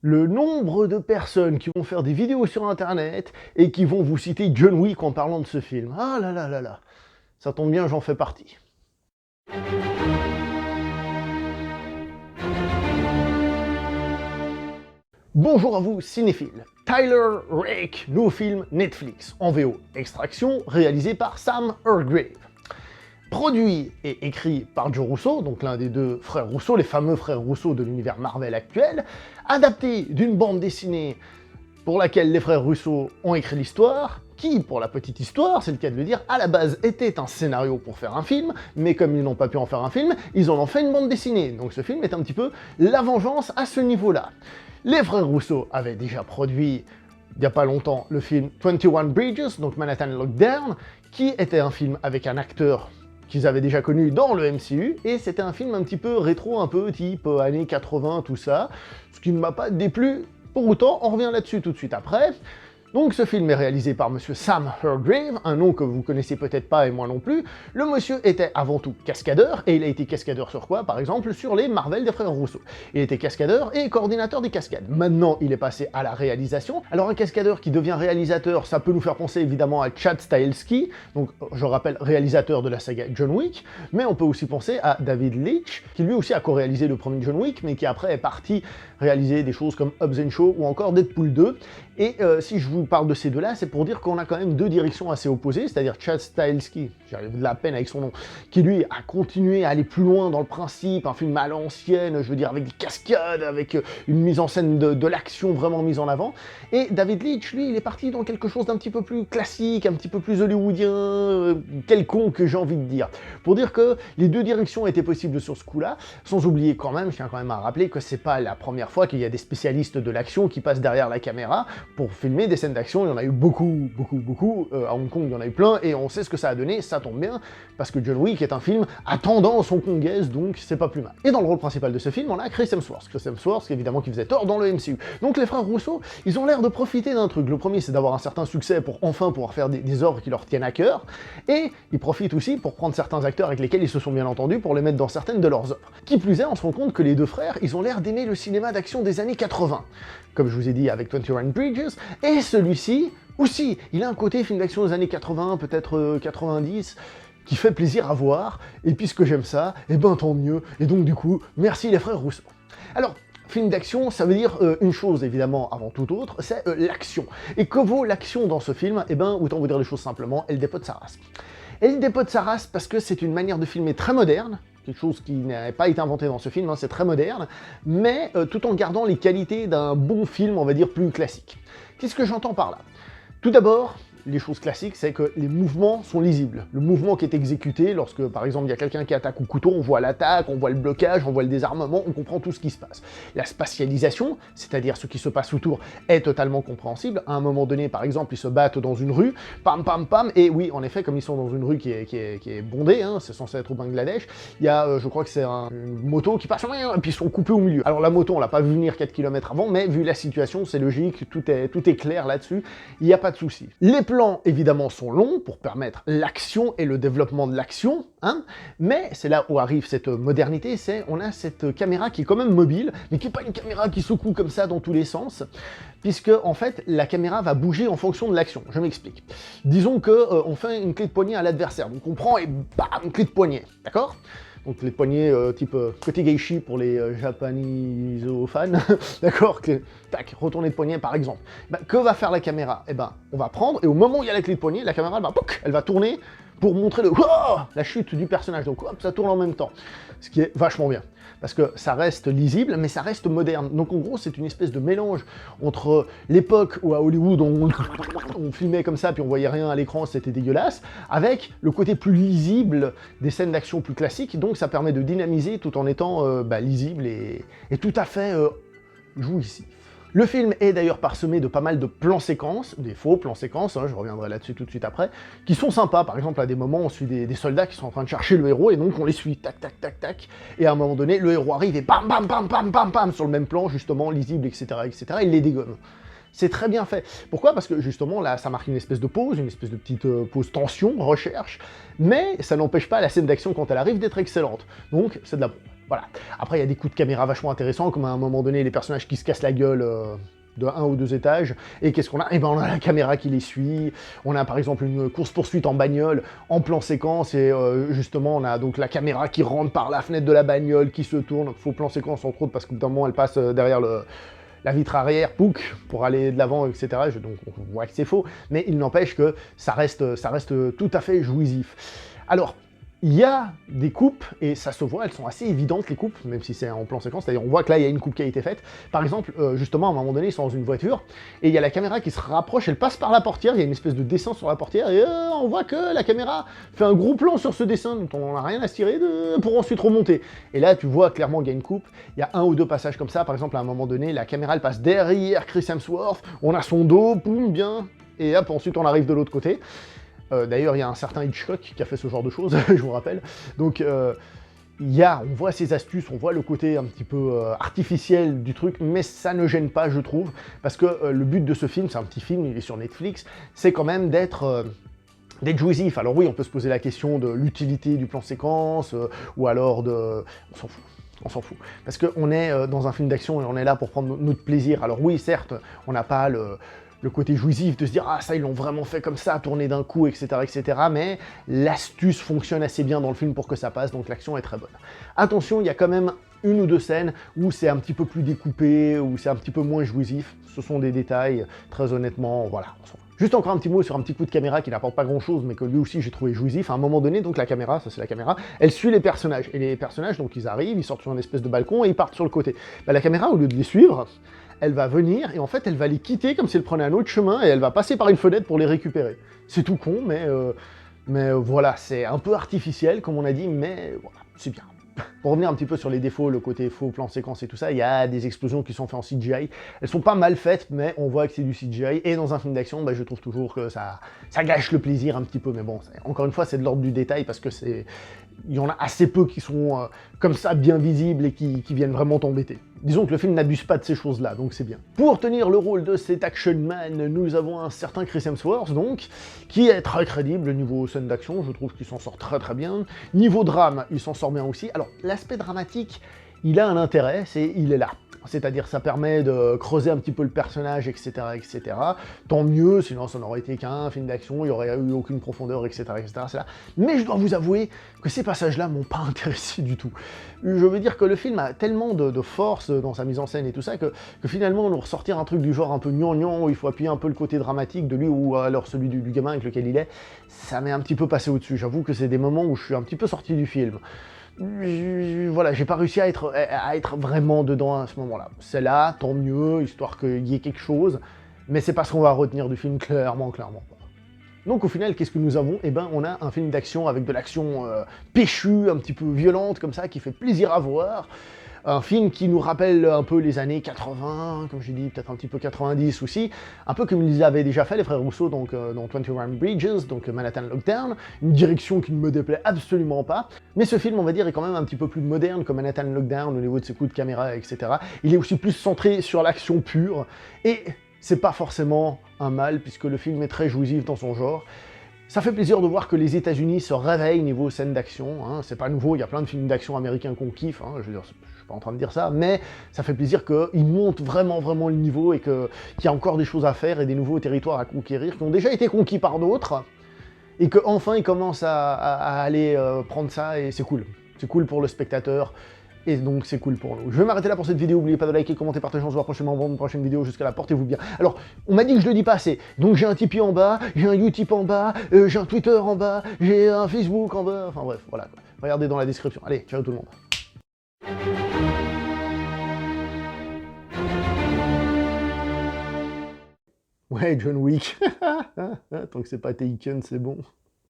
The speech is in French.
Le nombre de personnes qui vont faire des vidéos sur internet et qui vont vous citer John Wick en parlant de ce film. Ah là là là là, ça tombe bien, j'en fais partie. Bonjour à vous cinéphiles. Tyler Rake, nouveau film Netflix, en VO, Extraction, réalisé par Sam Hargrave. Produit et écrit par Joe Russo, donc l'un des deux frères Russo, les fameux frères Russo de l'univers Marvel actuel, adapté d'une bande dessinée pour laquelle les frères Russo ont écrit l'histoire, qui, pour la petite histoire, c'est le cas de le dire, à la base était un scénario pour faire un film, mais comme ils n'ont pas pu en faire un film, ils en ont fait une bande dessinée. Donc ce film est un petit peu la vengeance à ce niveau-là. Les frères Russo avaient déjà produit, il n'y a pas longtemps, le film 21 Bridges, donc Manhattan Lockdown, qui était un film avec un acteur qu'ils avaient déjà connu dans le MCU, et c'était un film un petit peu rétro, un peu type années 80, tout ça, ce qui ne m'a pas déplu. Pour autant, on revient là-dessus tout de suite après. Donc ce film est réalisé par monsieur Sam Hargrave, un nom que vous connaissez peut-être pas et moi non plus. Le monsieur était avant tout cascadeur, et il a été cascadeur sur quoi? Par exemple sur les Marvel des frères Russo. Il était cascadeur et coordinateur des cascades. Maintenant il est passé à la réalisation. Alors un cascadeur qui devient réalisateur, ça peut nous faire penser évidemment à Chad Stahelski, donc je rappelle réalisateur de la saga John Wick, mais on peut aussi penser à David Leitch, qui lui aussi a co-réalisé le premier John Wick, mais qui après est parti réaliser des choses comme Hobbs & Shaw ou encore Deadpool 2. Et si je vous parle de ces deux-là, c'est pour dire qu'on a quand même deux directions assez opposées, c'est-à-dire Chad Stahelski, j'arrive de la peine avec son nom, qui lui a continué à aller plus loin dans le principe, un film à l'ancienne, je veux dire avec des cascades, avec une mise en scène de l'action vraiment mise en avant, et David Leitch, lui, il est parti dans quelque chose d'un petit peu plus classique, un petit peu plus hollywoodien, quelconque, j'ai envie de dire. Pour dire que les deux directions étaient possibles sur ce coup-là, sans oublier quand même, je tiens quand même à rappeler que c'est pas la première fois qu'il y a des spécialistes de l'action qui passent derrière la caméra pour filmer des scènes d'action. Il y en a eu beaucoup, à Hong Kong il y en a eu plein, et on sait ce que ça a donné, ça tombe bien, parce que John Wick est un film à tendance hongkongaise, donc c'est pas plus mal. Et dans le rôle principal de ce film, on a Chris Hemsworth, évidemment qui faisait Thor dans le MCU. Donc les frères Russo, ils ont l'air de profiter d'un truc. Le premier, c'est d'avoir un certain succès pour enfin pouvoir faire des œuvres qui leur tiennent à cœur, et ils profitent aussi pour prendre certains acteurs avec lesquels ils se sont bien entendus pour les mettre dans certaines de leurs œuvres. Qui plus est, on se rend compte que les deux frères, ils ont l'air d'aimer le cinéma d'action des années 80, comme je vous ai dit avec 21 Bridges, et celui-ci aussi, il a un côté film d'action des années 80, peut-être 90, qui fait plaisir à voir, et puisque j'aime ça, et ben tant mieux, et donc du coup, merci les frères Russo. Alors, film d'action, ça veut dire une chose évidemment avant toute autre, c'est l'action. Et que vaut l'action dans ce film? Eh ben, autant vous dire les choses simplement, elle dépote sa race. Elle dépote sa race parce que c'est une manière de filmer très moderne, quelque chose qui n'a pas été inventé dans ce film, hein, c'est très moderne, mais tout en gardant les qualités d'un bon film, on va dire, plus classique. Qu'est-ce que j'entends par là? Tout d'abord, les choses classiques, c'est que les mouvements sont lisibles. Le mouvement qui est exécuté, lorsque par exemple il y a quelqu'un qui attaque au couteau, on voit l'attaque, on voit le blocage, on voit le désarmement, on comprend tout ce qui se passe. La spatialisation, c'est-à-dire ce qui se passe autour, est totalement compréhensible. À un moment donné, par exemple, ils se battent dans une rue, pam pam pam, et oui, en effet, comme ils sont dans une rue qui est bondée, hein, c'est censé être au Bangladesh, il y a, je crois que c'est une moto qui passe, et puis ils sont coupés au milieu. Alors la moto, on l'a pas vu venir 4 km avant, mais vu la situation, c'est logique, tout est clair là-dessus, il n'y a pas de souci. Les plans, évidemment, sont longs pour permettre l'action et le développement de l'action, hein, mais c'est là où arrive cette modernité, c'est on a cette caméra qui est quand même mobile, mais qui n'est pas une caméra qui secoue comme ça dans tous les sens, puisque, en fait, la caméra va bouger en fonction de l'action. Je m'explique. Disons que on fait une clé de poignet à l'adversaire, donc on prend et bam, clé de poignet, d'accord? Donc les poignets type côté geishi pour les japanisophanes, d'accord, tac, retourner de poignet par exemple. Bah, que va faire la caméra? Eh ben, on va prendre, et au moment où il y a la clé de poignet, la caméra elle va tourner pour montrer la chute du personnage. Donc hop, ça tourne en même temps. Ce qui est vachement bien. Parce que ça reste lisible, mais ça reste moderne. Donc en gros, c'est une espèce de mélange entre l'époque où à Hollywood on filmait comme ça, puis on voyait rien à l'écran, c'était dégueulasse, avec le côté plus lisible des scènes d'action plus classiques. Donc ça permet de dynamiser tout en étant lisible et tout à fait jouissif. Le film est d'ailleurs parsemé de pas mal de plans-séquences, des faux plans-séquences, hein, je reviendrai là-dessus tout de suite après, qui sont sympas. Par exemple, à des moments, on suit des soldats qui sont en train de chercher le héros, et donc on les suit, tac, tac, tac, tac, et à un moment donné, le héros arrive et bam, bam, bam, bam, bam, bam, sur le même plan, justement, lisible, etc., etc., il les dégomme. C'est très bien fait. Pourquoi? Parce que justement, là, ça marque une espèce de pause, une espèce de petite pause tension, recherche, mais ça n'empêche pas la scène d'action, quand elle arrive, d'être excellente. Donc, c'est de la bombe. Voilà. Après, il y a des coups de caméra vachement intéressants, comme à un moment donné, les personnages qui se cassent la gueule de 1 ou 2 étages. Et qu'est-ce qu'on a? Eh ben, on a la caméra qui les suit. On a par exemple une course-poursuite en bagnole, en plan séquence, et justement, on a donc la caméra qui rentre par la fenêtre de la bagnole, qui se tourne. Faux plan séquence, entre autres, parce qu'au bout d'un moment, elle passe derrière la vitre arrière, pouc, pour aller de l'avant, etc. Donc on voit que c'est faux, mais il n'empêche que ça reste tout à fait jouissif. Alors, il y a des coupes, et ça se voit, elles sont assez évidentes les coupes, même si c'est en plan séquence, c'est-à-dire on voit que là il y a une coupe qui a été faite. Par exemple, justement, à un moment donné, ils sont dans une voiture, et il y a la caméra qui se rapproche, elle passe par la portière, il y a une espèce de dessin sur la portière, et on voit que la caméra fait un gros plan sur ce dessin, dont on n'a rien à se tirer pour ensuite remonter. Et là, tu vois clairement qu'il y a une coupe, il y a 1 ou 2 passages comme ça, par exemple, à un moment donné, la caméra elle passe derrière Chris Hemsworth, on a son dos, boum, bien, et hop, ensuite on arrive de l'autre côté. D'ailleurs, il y a un certain Hitchcock qui a fait ce genre de choses, je vous rappelle. Donc, on voit ces astuces, on voit le côté un petit peu artificiel du truc, mais ça ne gêne pas, je trouve, parce que le but de ce film, c'est un petit film, il est sur Netflix, c'est quand même d'être jouissif. Alors oui, on peut se poser la question de l'utilité du plan séquence, ou alors de... On s'en fout. Parce qu'on est dans un film d'action et on est là pour prendre notre plaisir. Alors oui, certes, on n'a pas le côté jouissif de se dire « Ah, ça, ils l'ont vraiment fait comme ça, tourner d'un coup, etc. etc. » Mais l'astuce fonctionne assez bien dans le film pour que ça passe, donc l'action est très bonne. Attention, il y a quand même 1 ou 2 scènes où c'est un petit peu plus découpé, où c'est un petit peu moins jouissif. Ce sont des détails, très honnêtement, voilà, on s'en fout. Juste encore un petit mot sur un petit coup de caméra qui n'apporte pas grand chose, mais que lui aussi j'ai trouvé jouissif. À un moment donné, donc la caméra, ça c'est la caméra, elle suit les personnages. Et les personnages, donc ils arrivent, ils sortent sur une espèce de balcon et ils partent sur le côté. Bah, la caméra, au lieu de les suivre, elle va venir et en fait elle va les quitter comme si elle prenait un autre chemin et elle va passer par une fenêtre pour les récupérer. C'est tout con, mais voilà, c'est un peu artificiel comme on a dit, mais voilà, c'est bien. Pour revenir un petit peu sur les défauts, le côté faux plan séquence et tout ça, il y a des explosions qui sont faites en CGI. Elles sont pas mal faites, mais on voit que c'est du CGI. Et dans un film d'action, bah, je trouve toujours que ça gâche le plaisir un petit peu. Mais bon, encore une fois, c'est de l'ordre du détail parce que il y en a assez peu qui sont comme ça bien visibles et qui viennent vraiment t'embêter. Disons que le film n'abuse pas de ces choses-là, donc c'est bien. Pour tenir le rôle de cet action man, nous avons un certain Chris Hemsworth, donc, qui est très crédible niveau scène d'action, je trouve qu'il s'en sort très très bien. Niveau drame, il s'en sort bien aussi. Alors, l'aspect dramatique, il a un intérêt, il est là. C'est-à-dire ça permet de creuser un petit peu le personnage, etc., etc. Tant mieux, sinon ça n'aurait été qu'un film d'action, il n'y aurait eu aucune profondeur, etc., etc. C'est là. Mais je dois vous avouer que ces passages-là m'ont pas intéressé du tout. Je veux dire que le film a tellement de force dans sa mise en scène et tout ça, que finalement, nous ressortir un truc du genre un peu gnangnan, où il faut appuyer un peu le côté dramatique de lui, ou alors celui du gamin avec lequel il est, ça m'est un petit peu passé au-dessus. J'avoue que c'est des moments où je suis un petit peu sorti du film. Voilà, j'ai pas réussi à être vraiment dedans à ce moment-là. C'est là, tant mieux, histoire qu'il y ait quelque chose, mais c'est pas ce qu'on va retenir du film, clairement pas. Donc au final, qu'est-ce que nous avons? Eh ben, on a un film d'action avec de l'action péchue, un petit peu violente comme ça, qui fait plaisir à voir. Un film qui nous rappelle un peu les années 80, comme j'ai dit, peut-être un petit peu 90 aussi, un peu comme ils avaient déjà fait les frères Rousseau donc, dans 21 Bridges, donc Manhattan Lockdown, une direction qui ne me déplaît absolument pas, mais ce film, on va dire, est quand même un petit peu plus moderne que Manhattan Lockdown au niveau de ses coups de caméra, etc. Il est aussi plus centré sur l'action pure, et c'est pas forcément un mal, puisque le film est très jouissif dans son genre. Ça fait plaisir de voir que les États-Unis se réveillent niveau scène d'action, hein. C'est pas nouveau, il y a plein de films d'action américains qu'on kiffe, hein. Je veux dire, je suis pas en train de dire ça, mais ça fait plaisir qu'ils montent vraiment le niveau et qu'il y a encore des choses à faire et des nouveaux territoires à conquérir qui ont déjà été conquis par d'autres, et qu'enfin ils commencent à aller prendre ça, et c'est cool. C'est cool pour le spectateur, et donc c'est cool pour nous. Je vais m'arrêter là pour cette vidéo, n'oubliez pas de liker, commenter, partager, on se voit prochainement dans une prochaine vidéo, jusqu'à là, portez-vous bien. Alors, on m'a dit que je le dis pas assez, donc j'ai un Tipeee en bas, j'ai un Utip en bas, j'ai un Twitter en bas, j'ai un Facebook en bas, enfin bref, voilà. Regardez dans la description. Allez, ciao tout le monde. Ouais, John Wick. Tant que c'est pas Taken, c'est bon.